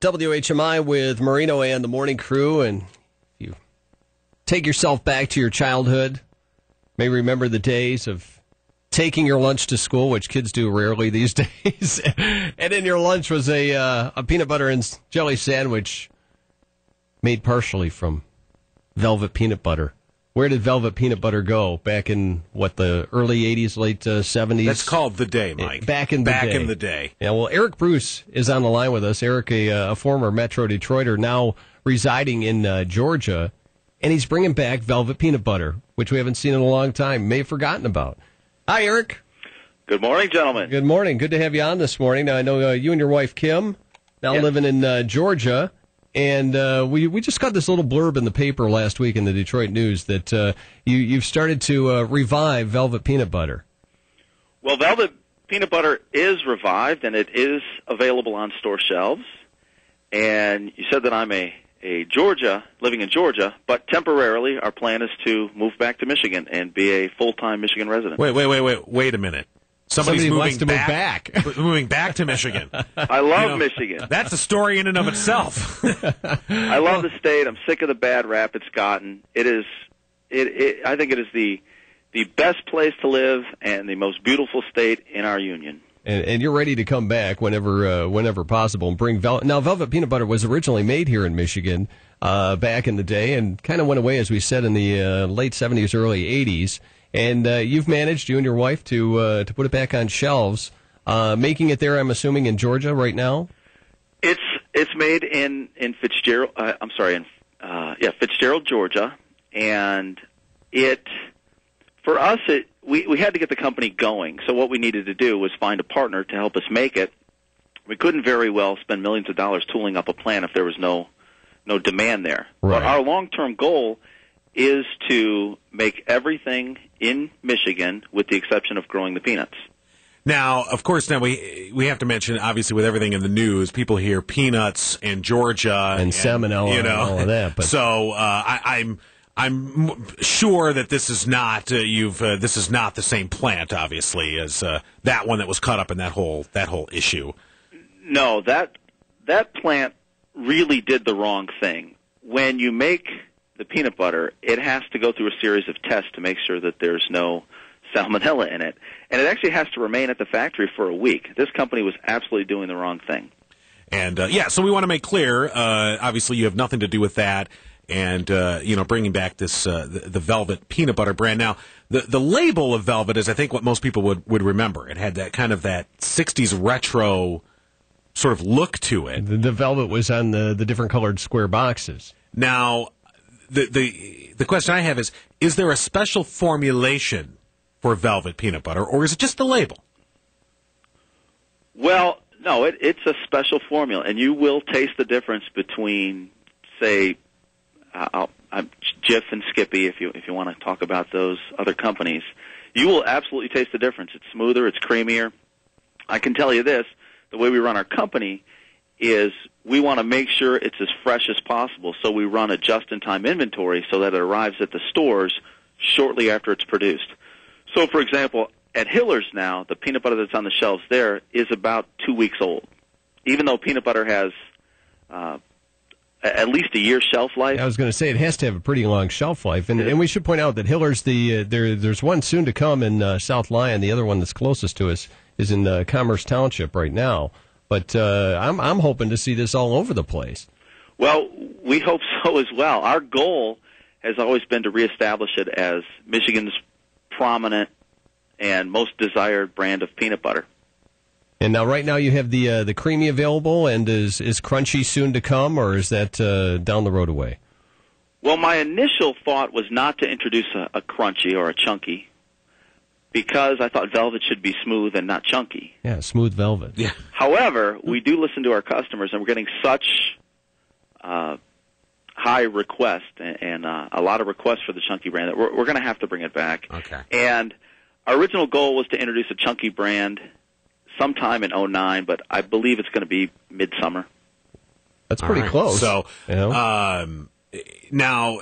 WHMI with Marino and the morning crew, and you take yourself back to your childhood. May remember the days of taking your lunch to school, which kids do rarely these days. And in your lunch was a peanut butter and jelly sandwich made partially from Velvet peanut butter. Where did Velvet peanut butter go back in, the early 80s, late 70s? That's called the day, Mike. Back in the day. Yeah, well, Eric Bruce is on the line with us. Eric, a former Metro Detroiter, now residing in Georgia, and he's bringing back Velvet peanut butter, which we haven't seen in a long time, may have forgotten about. Hi, Eric. Good morning, gentlemen. Good morning. Good to have you on this morning. Now, I know you and your wife, Kim, now living in Georgia. And we just got this little blurb in the paper last week in the Detroit News that you've started to revive Velvet peanut butter. Well, Velvet peanut butter is revived, and it is available on store shelves. And you said that I'm a living in Georgia, but temporarily our plan is to move back to Michigan and be a full-time Michigan resident. Wait a minute. Somebody wants to move back. Moving back to Michigan. I love Michigan. That's a story in and of itself. I love the state. I'm sick of the bad rap it's gotten. I think it is the best place to live and the most beautiful state in our union. And you're ready to come back whenever possible and bring Velvet. Now, Velvet peanut butter was originally made here in Michigan back in the day and kind of went away, as we said, in the late 70s, early 80s. And you've managed, you and your wife, to put it back on shelves, making it there, I'm assuming, in Georgia right now? It's made in Fitzgerald, Fitzgerald, Georgia. And for us, we had to get the company going. So what we needed to do was find a partner to help us make it. We couldn't very well spend millions of dollars tooling up a plant if there was no demand there. Right. But our long-term goal is to make everything in Michigan with the exception of growing the peanuts. Now, of course, we have to mention, obviously, with everything in the news, people hear peanuts and Georgia and salmonella and all of that. But. So I'm sure that this is not this is not the same plant, obviously, as that one that was caught up in that whole issue. No, that plant really did the wrong thing. When you make the peanut butter, it has to go through a series of tests to make sure that there's no salmonella in it. And it actually has to remain at the factory for a week. This company was absolutely doing the wrong thing. And, so we want to make clear, obviously you have nothing to do with that, and, bringing back this the Velvet peanut butter brand. Now, the label of Velvet is, I think, what most people would remember. It had that kind of that 60s retro sort of look to it. The Velvet was on the different colored square boxes. Now, the question I have is there a special formulation for Velvet peanut butter, or is it just the label? Well, no, it's a special formula, and you will taste the difference between, say, Jif and Skippy, if you want to talk about those other companies. You will absolutely taste the difference. It's smoother, it's creamier. I can tell you this, the way we run our company is we want to make sure it's as fresh as possible, so we run a just-in-time inventory so that it arrives at the stores shortly after it's produced. So, for example, at Hiller's now, the peanut butter that's on the shelves there is about 2 weeks old, even though peanut butter has at least a year's shelf life. I was going to say it has to have a pretty long shelf life, and we should point out that Hiller's, there's one soon to come in South Lyon. The other one that's closest to us is in Commerce Township right now. But I'm hoping to see this all over the place. Well, we hope so as well. Our goal has always been to reestablish it as Michigan's prominent and most desired brand of peanut butter. And now, right now, you have the creamy available, and is crunchy soon to come, or is that down the road away? Well, my initial thought was not to introduce a crunchy or a chunky, because I thought velvet should be smooth and not chunky. Yeah, smooth velvet. Yeah. However, we do listen to our customers, and we're getting such high request and a lot of requests for the chunky brand that we're going to have to bring it back. Okay. And our original goal was to introduce a chunky brand sometime in 2009, but I believe it's going to be midsummer. That's pretty close. So, now,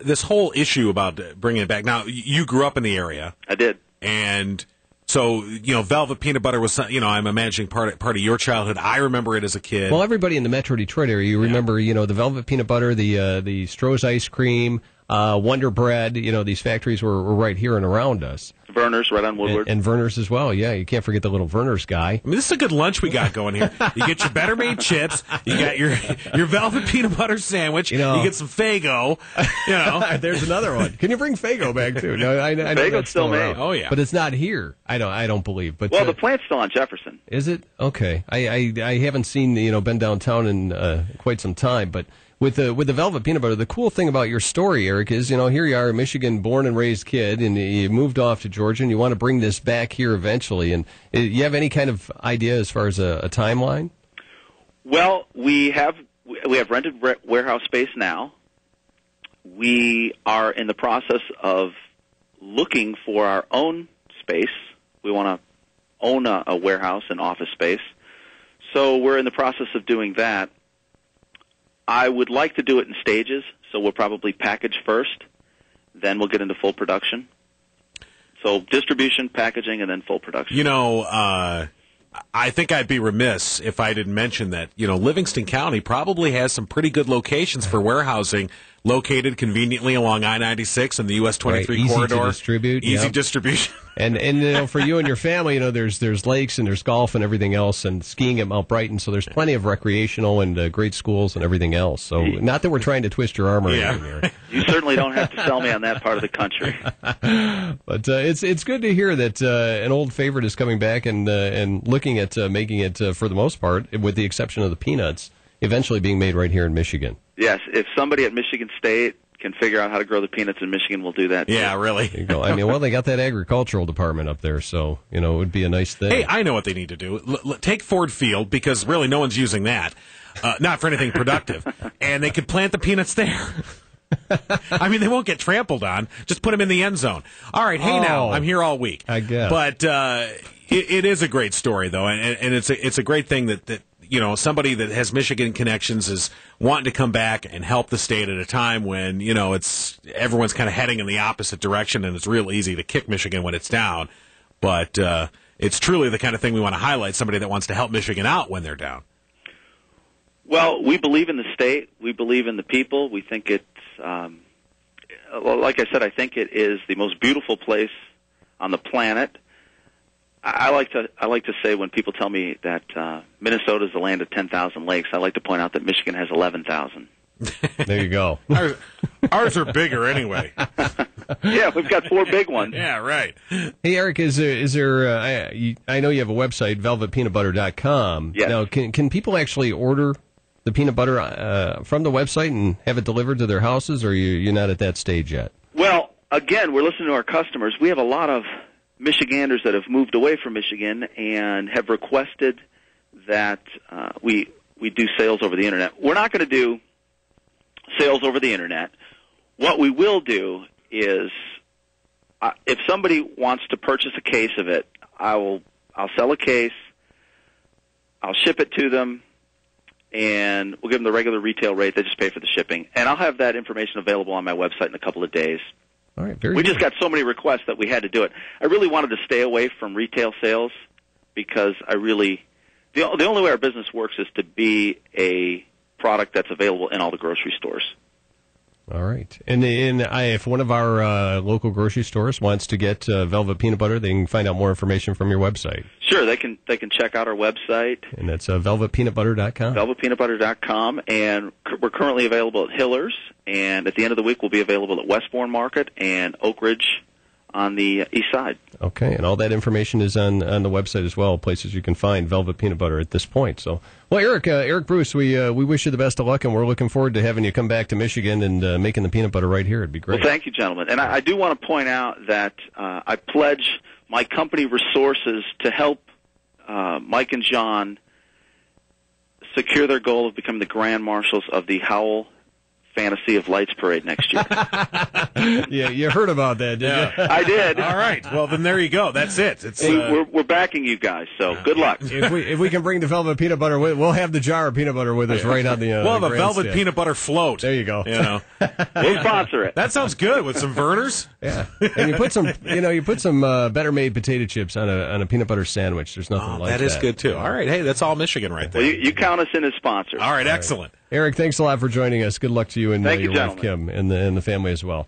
this whole issue about bringing it back. Now, you grew up in the area. I did. And So, Velvet peanut butter was, I'm imagining part of your childhood. I remember it as a kid. Well, everybody in the Metro Detroit area, you remember, the Velvet peanut butter, the Stroh's ice cream, Wonder Bread. These factories were right here and around us. Verner's right on Woodward. And Verner's as well, yeah. You can't forget the little Verner's guy. I mean, this is a good lunch we got going here. You get your Better Made chips, you got your Velvet peanut butter sandwich, you get some Faygo, There's another one. Can you bring Faygo back, too? No, I know Faygo's that's still made. around. Oh, yeah. But it's not here. I don't believe. But well, the plant's still on Jefferson. Is it? Okay. I haven't seen, been downtown in quite some time, but with the Velvet peanut butter, the cool thing about your story, Eric, is, here you are, a Michigan born and raised kid, and you moved off to Georgia, and you want to bring this back here eventually. And you have any kind of idea as far as a timeline? Well, we have rented warehouse space now. We are in the process of looking for our own space. We want to own a warehouse and office space. So we're in the process of doing that. I would like to do it in stages, so we'll probably package first, then we'll get into full production. So distribution, packaging, and then full production. I think I'd be remiss if I didn't mention that, Livingston County probably has some pretty good locations for warehousing located conveniently along I-96 and the US 23 corridor. Easy to distribute. Easy distribution. And for you and your family, there's lakes and there's golf and everything else and skiing at Mount Brighton, so there's plenty of recreational and great schools and everything else. So not that we're trying to twist your arm or anything here. You certainly don't have to sell me on that part of the country. But it's good to hear that an old favorite is coming back and looking at making it, for the most part, with the exception of the peanuts, eventually being made right here in Michigan. Yes, if somebody at Michigan State can figure out how to grow the peanuts in Michigan, we'll do that. Yeah, really. There you go. They got that agricultural department up there, so, it would be a nice thing. Hey, I know what they need to do. Take Ford Field, because really no one's using that. Not for anything productive. And they could plant the peanuts there. They won't get trampled on. Just put them in the end zone. All right, hey now, I'm here all week. I guess. But it is a great story, though, and it's a great thing that somebody that has Michigan connections is wanting to come back and help the state at a time when, everyone's kind of heading in the opposite direction, and it's real easy to kick Michigan when it's down. But it's truly the kind of thing we want to highlight, somebody that wants to help Michigan out when they're down. Well, we believe in the state. We believe in the people. We think it's, like I said, I think it is the most beautiful place on the planet. I like to say when people tell me that Minnesota is the land of 10,000 lakes, I like to point out that Michigan has 11,000. There you go. Ours are bigger anyway. Yeah, we've got 4 big ones. Yeah, right. Hey, Eric, is there I know you have a website, velvetpeanutbutter.com. Yes. Now, can people actually order the peanut butter from the website and have it delivered to their houses, or you're not at that stage yet? Well, again, we're listening to our customers. We have a lot of Michiganders that have moved away from Michigan and have requested that we do sales over the Internet. We're not going to do sales over the Internet. What we will do is, if somebody wants to purchase a case of it, I'll sell a case, I'll ship it to them, and we'll give them the regular retail rate. They just pay for the shipping. And I'll have that information available on my website in a couple of days. All right, very We good. just got so many requests that we had to do it. I really wanted to stay away from retail sales because the only way our business works is to be a product that's available in all the grocery stores. All right. And if one of our local grocery stores wants to get Velvet peanut butter, they can find out more information from your website. Sure, they can check out our website. And that's velvetpeanutbutter.com. Velvetpeanutbutter.com, and we're currently available at Hillers, and at the end of the week we'll be available at Westbourne Market and Oak Ridge on the east side. Okay, and all that information is on the website as well, places you can find Velvet peanut butter at this point. So, well, Eric Bruce, we wish you the best of luck, and we're looking forward to having you come back to Michigan and making the peanut butter right here. It'd be great. Well, thank you, gentlemen. And I do want to point out that I pledge my company resources to help Mike and John secure their goal of becoming the Grand Marshals of the Howell Fantasy of Lights parade next year. Yeah, you heard about that, did you? I did. All right. Well, then there you go. That's it. It's We're backing you guys, so good luck. If we can bring the velvet peanut butter, we'll have the jar of peanut butter with us right on the. we'll have the a velvet grandstand. peanut butter float. There you go. You know, We'll sponsor it. that sounds good with some Vernors. Yeah, and you put some better made potato chips on a peanut butter sandwich. There's nothing like that. That is good too. All right. Hey, that's all Michigan right there. Well, you count us in as sponsors. All right. Excellent. Eric, thanks a lot for joining us. Good luck to you and Thank you, your wife gentlemen. Kim and the family as well.